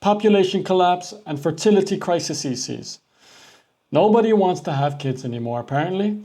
population collapse, and fertility crises. Nobody wants to have kids anymore, apparently.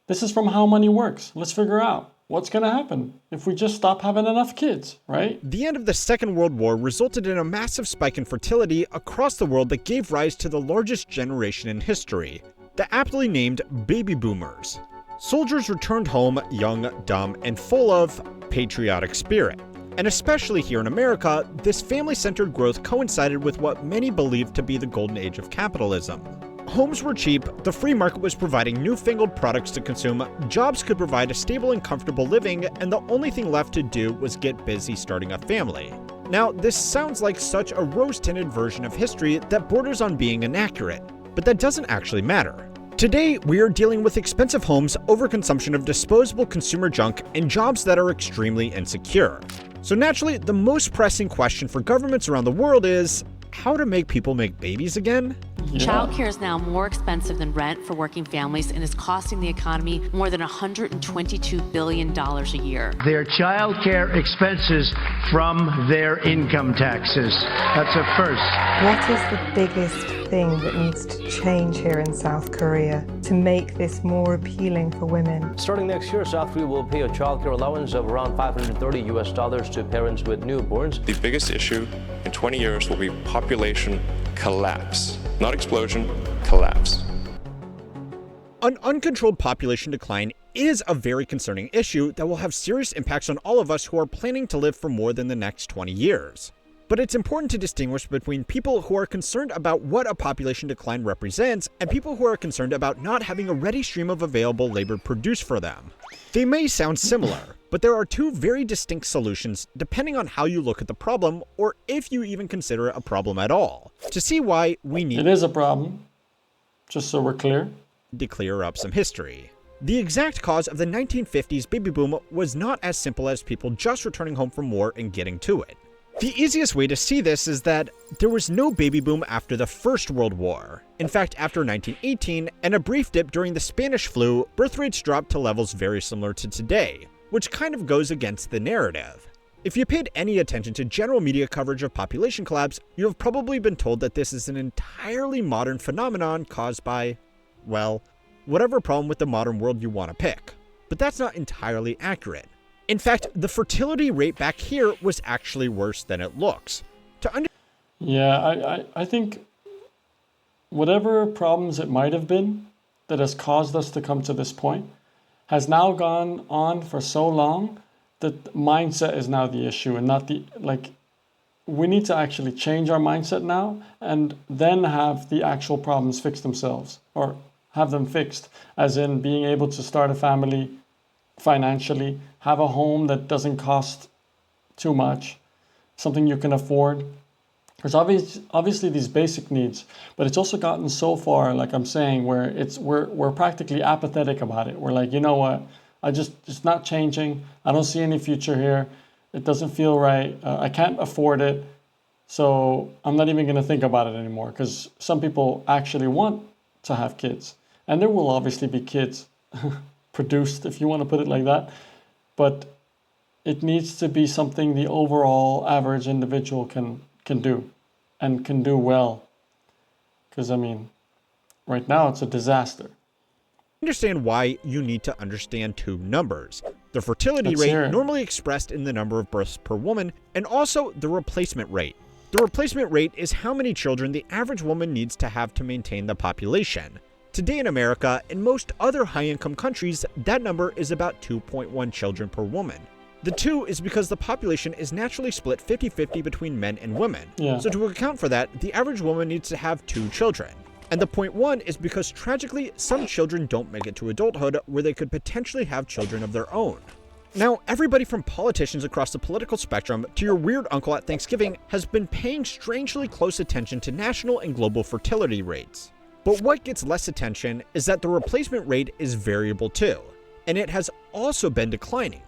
This is from How Money Works. Let's figure out what's going to happen if we just stop having enough kids, right? The end of the Second World War resulted in a massive spike in fertility across the world that gave rise to the largest generation in history, the aptly named baby boomers. Soldiers returned home young, dumb, and full of patriotic spirit. And especially here in America, this family-centered growth coincided with what many believed to be the golden age of capitalism. Homes were cheap, the free market was providing newfangled products to consume, jobs could provide a stable and comfortable living, and the only thing left to do was get busy starting a family. Now, this sounds like such a rose-tinted version of history that borders on being inaccurate, but that doesn't actually matter. Today, we are dealing with expensive homes, overconsumption of disposable consumer junk, and jobs that are extremely insecure. So naturally, the most pressing question for governments around the world is, how to make people make babies again? Yeah. Childcare is now more expensive than rent for working families and is costing the economy more than $122 billion a year. Their childcare expenses from their income taxes. That's a first. What is the biggest thing that needs to change here in South Korea to make this more appealing for women? Starting next year, South Korea will pay a childcare allowance of around $530 to parents with newborns. The biggest issue in 20 years will be population collapse. Not explosion, collapse. An uncontrolled population decline is a very concerning issue that will have serious impacts on all of us who are planning to live for more than the next 20 years. But it's important to distinguish between people who are concerned about what a population decline represents and people who are concerned about not having a ready stream of available labor produced for them. They may sound similar, but there are two very distinct solutions depending on how you look at the problem or if you even consider it a problem at all. To see why, we need It is a problem, just so we're clear. To clear up some history. The exact cause of the 1950s baby boom was not as simple as people just returning home from war and getting to it. The easiest way to see this is that there was no baby boom after the First World War. In fact, after 1918 and a brief dip during the Spanish flu, birth rates dropped to levels very similar to today, which kind of goes against the narrative. If you paid any attention to general media coverage of population collapse, you have probably been told that this is an entirely modern phenomenon caused by, well, whatever problem with the modern world you want to pick. But that's not entirely accurate. In fact, the fertility rate back here was actually worse than it looks. I think whatever problems it might have been that has caused us to come to this point has now gone on for so long that mindset is now the issue and not we need to actually change our mindset now and then have the actual problems fix themselves or have them fixed, as in being able to start a family financially, have a home that doesn't cost too much, something you can afford. There's obviously these basic needs, but it's also gotten so far, like I'm saying, where we're practically apathetic about it. We're like, you know what? It's not changing. I don't see any future here. It doesn't feel right. I can't afford it. So I'm not even going to think about it anymore, because some people actually want to have kids. And there will obviously be kids produced, if you want to put it like that. But it needs to be something the overall average individual can do and can do well. Because, I mean, right now it's a disaster. Understand why you need to understand two numbers. The fertility rate, normally expressed in the number of births per woman, and also the replacement rate. The replacement rate is how many children the average woman needs to have to maintain the population. Today in America and most other high-income countries, that number is about 2.1 children per woman. The 2 is because the population is naturally split 50-50 between men and women. Yeah. So to account for that, the average woman needs to have 2 children. And the 0.1 is because tragically, some children don't make it to adulthood where they could potentially have children of their own. Now, everybody from politicians across the political spectrum to your weird uncle at Thanksgiving has been paying strangely close attention to national and global fertility rates. But what gets less attention is that the replacement rate is variable too, and it has also been declining.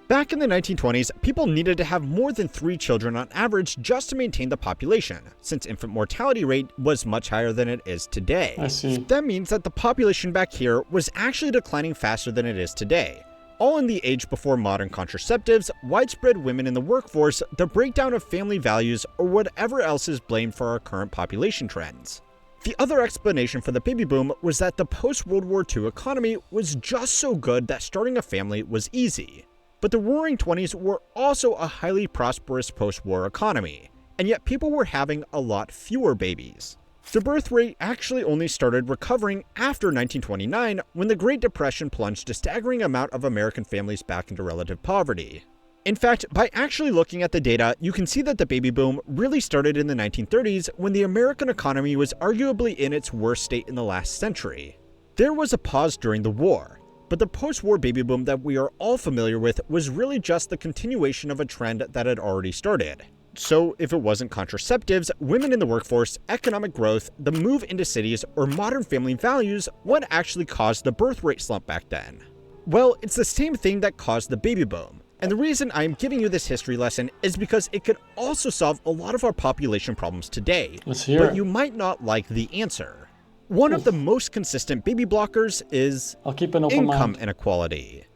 Back in the 1920s, people needed to have more than 3 children on average just to maintain the population, since infant mortality rate was much higher than it is today. I see. That means that the population back here was actually declining faster than it is today. All in the age before modern contraceptives, widespread women in the workforce, the breakdown of family values, or whatever else is blamed for our current population trends. The other explanation for the baby boom was that the post-World War II economy was just so good that starting a family was easy. But the Roaring '20s were also a highly prosperous post-war economy, and yet people were having a lot fewer babies. The birth rate actually only started recovering after 1929, when the Great Depression plunged a staggering amount of American families back into relative poverty. In fact, by actually looking at the data, you can see that the baby boom really started in the 1930s, when the American economy was arguably in its worst state in the last century. There was a pause during the war, but the post-war baby boom that we are all familiar with was really just the continuation of a trend that had already started. So if it wasn't contraceptives, women in the workforce, economic growth, the move into cities, or modern family values, what actually caused the birth rate slump back then? Well, it's the same thing that caused the baby boom. And the reason I'm giving you this history lesson is because it could also solve a lot of our population problems today. Let's hear but it. you might not like the answer. One of the most consistent baby blockers is I'll keep an open income mind. inequality.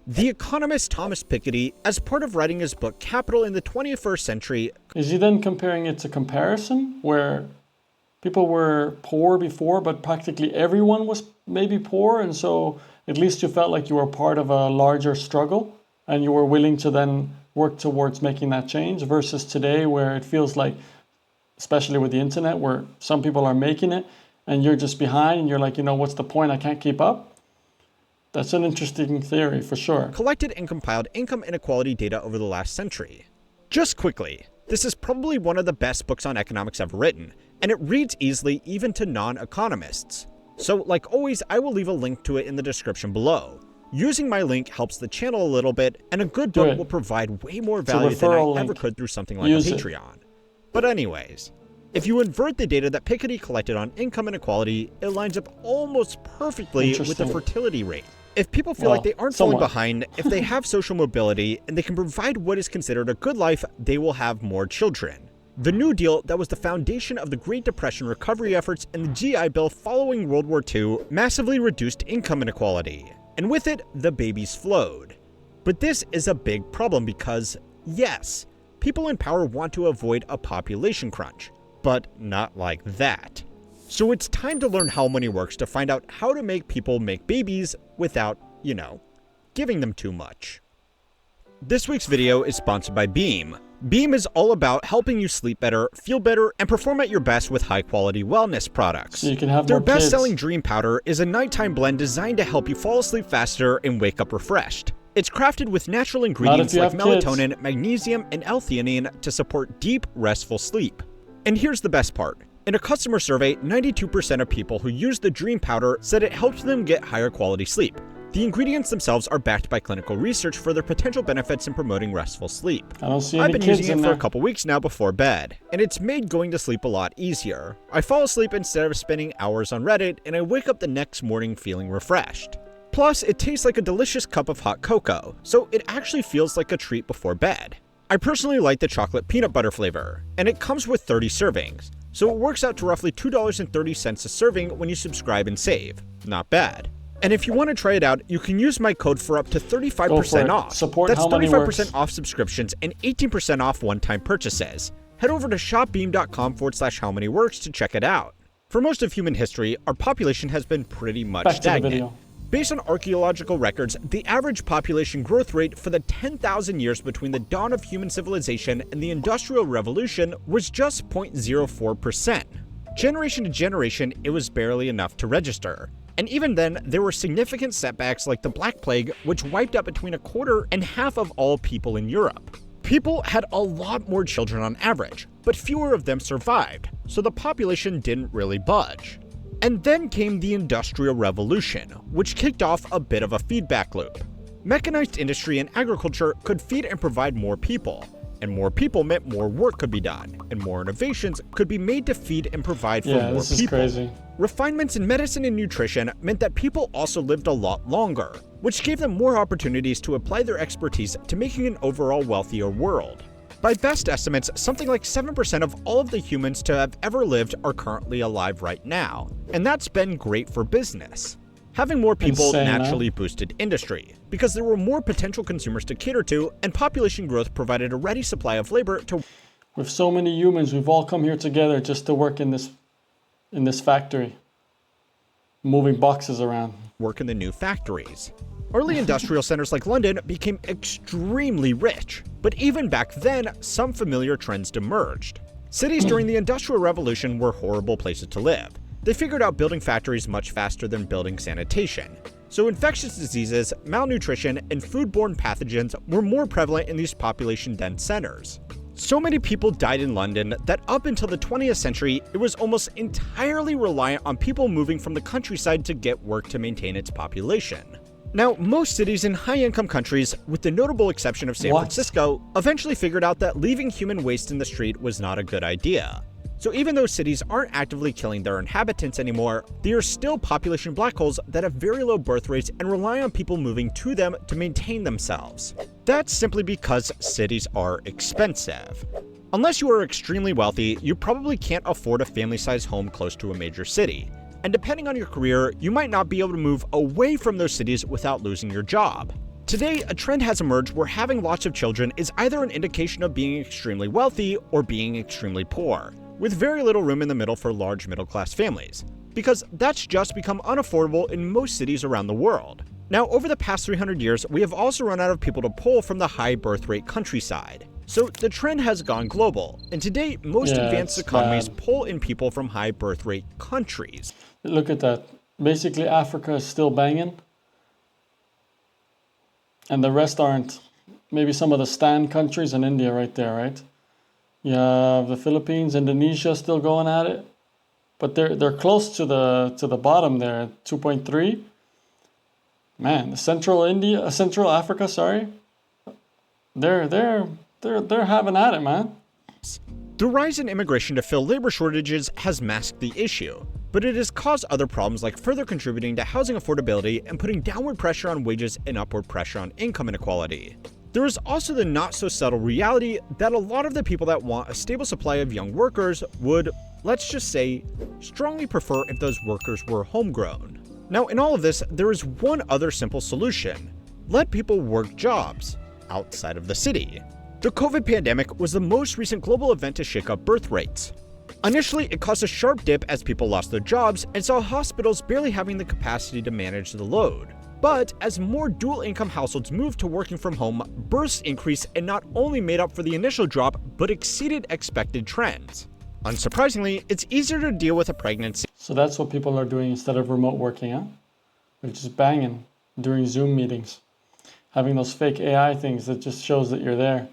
The economist Thomas Piketty, as part of writing his book Capital in the 21st Century, Is he then comparing it to comparison, where people were poor before, but practically everyone was maybe poor, and so at least you felt like you were part of a larger struggle, and you were willing to then work towards making that change, versus today where it feels like, especially with the internet, where some people are making it, and you're just behind, and you're like, what's the point? I can't keep up. That's an interesting theory, for sure. collected and compiled income inequality data over the last century. Just quickly, this is probably one of the best books on economics ever written, and it reads easily even to non-economists. So, like always, I will leave a link to it in the description below. Using my link helps the channel a little bit, and a good book will provide way more value than I ever could through something like a Patreon. But anyways, if you invert the data that Piketty collected on income inequality, it lines up almost perfectly with the fertility rate. If people feel like they aren't falling behind, if they have social mobility, and they can provide what is considered a good life, they will have more children. The New Deal, that was the foundation of the Great Depression recovery efforts, and the GI Bill following World War II, massively reduced income inequality. And with it, the babies flowed. But this is a big problem because, yes, people in power want to avoid a population crunch, but not like that. So it's time to learn how money works to find out how to make people make babies without, giving them too much. This week's video is sponsored by Beam. Beam is all about helping you sleep better, feel better, and perform at your best with high-quality wellness products. So you can have Their more kids. best-selling Dream Powder is a nighttime blend designed to help you fall asleep faster and wake up refreshed. It's crafted with natural ingredients like melatonin, magnesium, and L-theanine to support deep, restful sleep. And here's the best part. In a customer survey, 92% of people who used the Dream Powder said it helped them get higher quality sleep. The ingredients themselves are backed by clinical research for their potential benefits in promoting restful sleep. I don't see I've any been kids using in it for there. a couple weeks now before bed, and it's made going to sleep a lot easier. I fall asleep instead of spending hours on Reddit, and I wake up the next morning feeling refreshed. Plus, it tastes like a delicious cup of hot cocoa, so it actually feels like a treat before bed. I personally like the chocolate peanut butter flavor, and it comes with 30 servings, so it works out to roughly $2.30 a serving when you subscribe and save. Not bad. And if you want to try it out, you can use my code for up to 35% off. Support That's How Money 35% Works. off subscriptions and 18% off one-time purchases. Head over to shopbeam.com/howmanyworks to check it out. For most of human history, our population has been pretty much Back to the stagnant. video. Based on archaeological records, the average population growth rate for the 10,000 years between the dawn of human civilization and the Industrial Revolution was just 0.04%. Generation to generation, it was barely enough to register. And even then, there were significant setbacks like the Black Plague, which wiped out between a quarter and half of all people in Europe. People had a lot more children on average, but fewer of them survived, so the population didn't really budge. And then came the Industrial Revolution, which kicked off a bit of a feedback loop. Mechanized industry and agriculture could feed and provide more people, and more people meant more work could be done, and more innovations could be made to feed and provide for more this is people. crazy. Refinements in medicine and nutrition meant that people also lived a lot longer, which gave them more opportunities to apply their expertise to making an overall wealthier world. By best estimates, something like 7% of all of the humans to have ever lived are currently alive right now, and that's been great for business. Having more people Insane, huh? naturally boosted industry, because there were more potential consumers to cater to, and population growth provided a ready supply of labor to With so many humans, we've all come here together just to work in this factory, moving boxes around. work in the new factories. Early industrial centers like London became extremely rich, but even back then, some familiar trends emerged. Cities during the Industrial Revolution were horrible places to live. They figured out building factories much faster than building sanitation. So infectious diseases, malnutrition, and foodborne pathogens were more prevalent in these population-dense centers. So many people died in London that up until the 20th century, it was almost entirely reliant on people moving from the countryside to get work to maintain its population. Now, most cities in high-income countries, with the notable exception of San Francisco, eventually figured out that leaving human waste in the street was not a good idea. So even though cities aren't actively killing their inhabitants anymore, they are still population black holes that have very low birth rates and rely on people moving to them to maintain themselves. That's simply because cities are expensive. Unless you are extremely wealthy, you probably can't afford a family-sized home close to a major city. And depending on your career, you might not be able to move away from those cities without losing your job. Today, a trend has emerged where having lots of children is either an indication of being extremely wealthy or being extremely poor, with very little room in the middle for large middle-class families, because that's just become unaffordable in most cities around the world. Now, over the past 300 years, we have also run out of people to pull from the high birth rate countryside. So the trend has gone global, and today, most advanced economies pull in people from high birth rate countries. Look at that. Basically, Africa is still banging, and the rest aren't. Maybe some of the stand countries in India right there, right? You have the Philippines, Indonesia still going at it, but they're close to the bottom there, 2.3. Man, Central Africa, sorry, they're having at it, man. The rise in immigration to fill labor shortages has masked the issue, but it has caused other problems like further contributing to housing affordability and putting downward pressure on wages and upward pressure on income inequality. There is also the not-so-subtle reality that a lot of the people that want a stable supply of young workers would, let's just say, strongly prefer if those workers were homegrown. Now, in all of this, there is one other simple solution. Let people work jobs outside of the city. The COVID pandemic was the most recent global event to shake up birth rates. Initially, it caused a sharp dip as people lost their jobs and saw hospitals barely having the capacity to manage the load. But as more dual-income households moved to working from home, births increased and not only made up for the initial drop, but exceeded expected trends. Unsurprisingly, it's easier to deal with a pregnancy. So that's what people are doing instead of remote working, huh? They're just banging during Zoom meetings, having those fake AI things that just shows that you're there.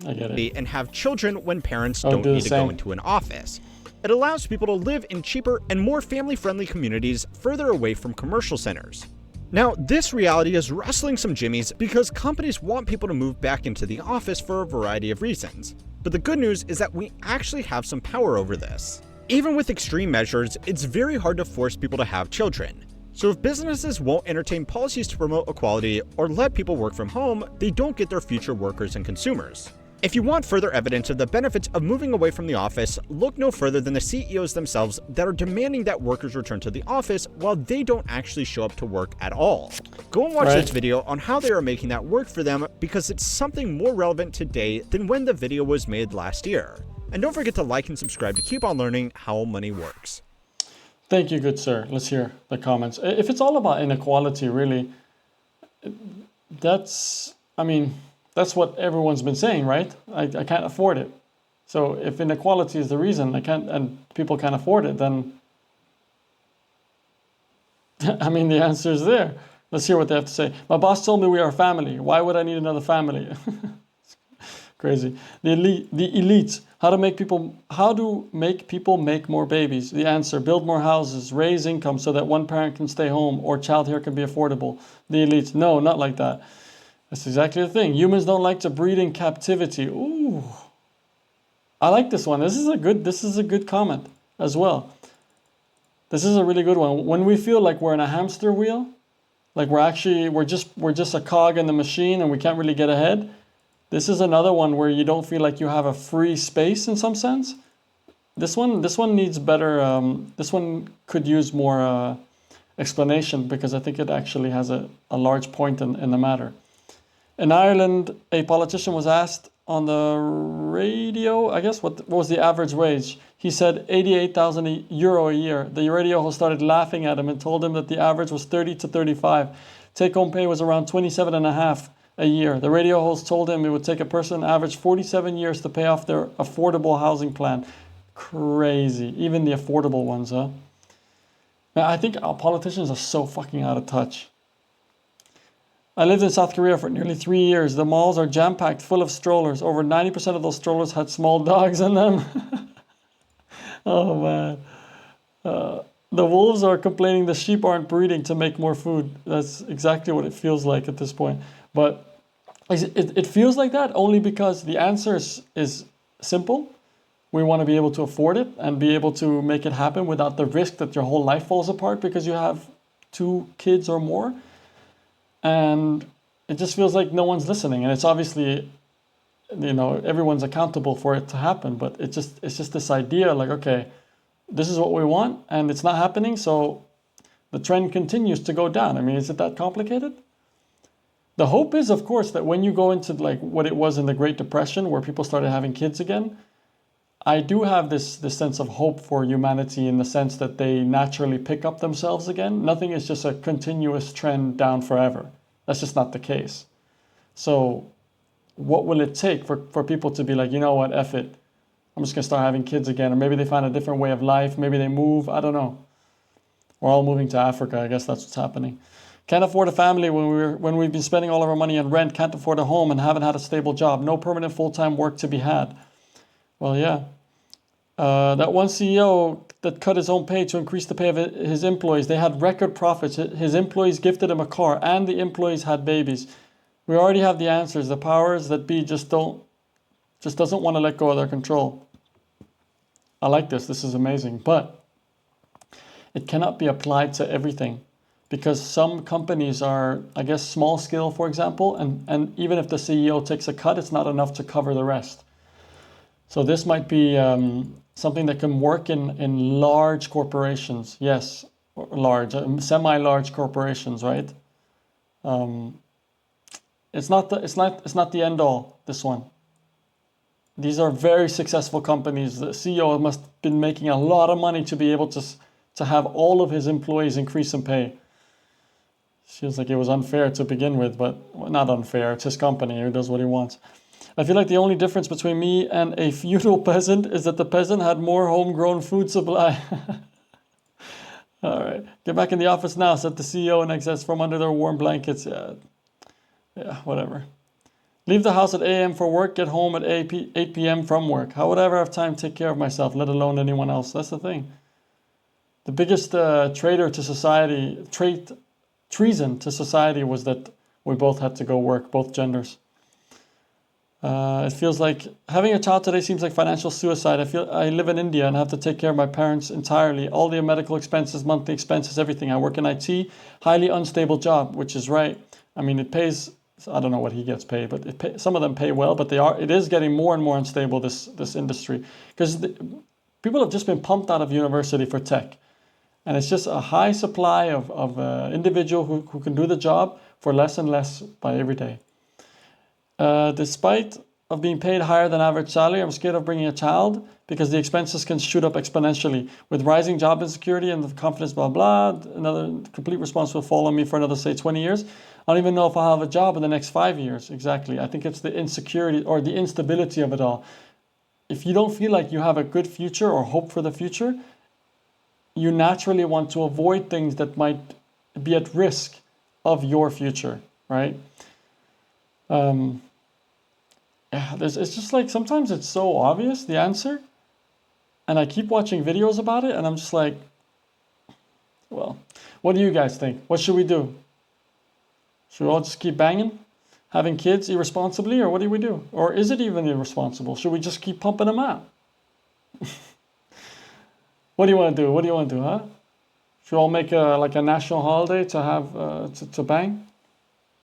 I get it. And have children when parents don't need to go into an office. It allows people to live in cheaper and more family-friendly communities further away from commercial centers. Now, this reality is wrestling some jimmies because companies want people to move back into the office for a variety of reasons. But the good news is that we actually have some power over this. Even with extreme measures, it's very hard to force people to have children. So if businesses won't entertain policies to promote equality or let people work from home, they don't get their future workers and consumers. If you want further evidence of the benefits of moving away from the office, look no further than the CEOs themselves that are demanding that workers return to the office while they don't actually show up to work at all. Go and watch this video on how they are making that work for them because it's something more relevant today than when the video was made last year. And don't forget to like and subscribe to keep on learning how money works. Thank you, good sir. Let's hear the comments. If it's all about inequality, really, that's what everyone's been saying, right? I can't afford it. So if inequality is the reason and people can't afford it, then I mean, the answer is there. Let's hear what they have to say. My boss told me we are a family. Why would I need another family? Crazy. The elites. How to make people make more babies? The answer: build more houses, raise income so that one parent can stay home or childcare can be affordable. The elites. No, not like that. That's exactly the thing. Humans don't like to breed in captivity. Ooh. I like this one. This is a good comment as well. This is a really good one. When we feel like we're in a hamster wheel, like we're just a cog in the machine and we can't really get ahead. This is another one where you don't feel like you have a free space in some sense. This one needs better. This one could use more explanation because I think it actually has a large point in the matter. In Ireland, a politician was asked on the radio, I guess, what was the average wage? He said 88,000 euro a year. The radio host started laughing at him and told him that the average was 30 to 35. Take-home pay was around 27.5 a year. The radio host told him it would take a person average 47 years to pay off their affordable housing plan. Crazy. Even the affordable ones, huh? Man, I think our politicians are so fucking out of touch. I lived in South Korea for nearly 3 years. The malls are jam-packed full of strollers. Over 90% of those strollers had small dogs in them. Oh man. The wolves are complaining the sheep aren't breeding to make more food. That's exactly what it feels like at this point. But it feels like that only because the answer is simple. We want to be able to afford it and be able to make it happen without the risk that your whole life falls apart because you have 2 kids or more. And it just feels like no one's listening. And it's obviously, everyone's accountable for it to happen. But it's just this idea like, okay, this is what we want and it's not happening. So the trend continues to go down. I mean, is it that complicated? The hope is, of course, that when you go into like what it was in the Great Depression, where people started having kids again, I do have this sense of hope for humanity in the sense that they naturally pick up themselves again. Nothing is just a continuous trend down forever. That's just not the case. So what will it take for people to be like, you know what, F it. I'm just going to start having kids again. Or maybe they find a different way of life. Maybe they move. I don't know. We're all moving to Africa. I guess that's what's happening. Can't afford a family when we've been spending all of our money on rent. Can't afford a home and haven't had a stable job. No permanent full-time work to be had. Well, yeah. That one CEO that cut his own pay to increase the pay of his employees, they had record profits. His employees gifted him a car and the employees had babies. We already have the answers. The powers that be just doesn't want to let go of their control. I like this. This is amazing. But it cannot be applied to everything because some companies are, I guess, small scale, for example, and even if the CEO takes a cut, it's not enough to cover the rest. So this might be something that can work in large corporations. Yes, large, semi-large corporations, right? It's not the end all, this one. These are very successful companies. The CEO must have been making a lot of money to be able to have all of his employees increase in pay. Feels like it was unfair to begin with, but not unfair. It's his company. He does what he wants. I feel like the only difference between me and a feudal peasant is that the peasant had more homegrown food supply. All right. Get back in the office now, said the CEO in excess from under their warm blankets. Yeah, whatever. Leave the house at 8 a.m. for work, get home at 8 p.m. from work. How would I ever have time to take care of myself, let alone anyone else? That's the thing. The biggest traitor to society, treason to society was that we both had to go work, both genders. It feels like having a child today seems like financial suicide. I live in India and have to take care of my parents entirely. All the medical expenses, monthly expenses, everything. I work in IT, highly unstable job, which is right. I mean, it pays. I don't know what he gets paid, but some of them pay well. But it is getting more and more unstable. This industry because people have just been pumped out of university for tech, and it's just a high supply of individual who can do the job for less and less by every day. Despite of being paid higher than average salary, I'm scared of bringing a child because the expenses can shoot up exponentially. With rising job insecurity and the confidence, blah, blah, another complete response will fall on me for another, say, 20 years. I don't even know if I'll have a job in the next 5 years. Exactly. I think it's the insecurity or the instability of it all. If you don't feel like you have a good future or hope for the future, you naturally want to avoid things that might be at risk of your future, right? It's just like sometimes it's so obvious, the answer, and I keep watching videos about it and I'm just like, well, what do you guys think? What should we do? Should we all just keep banging, having kids irresponsibly, or what do we do? Or is it even irresponsible? Should we just keep pumping them out? What do you want to do? What do you want to do, huh? Should we all make a national holiday to have to bang?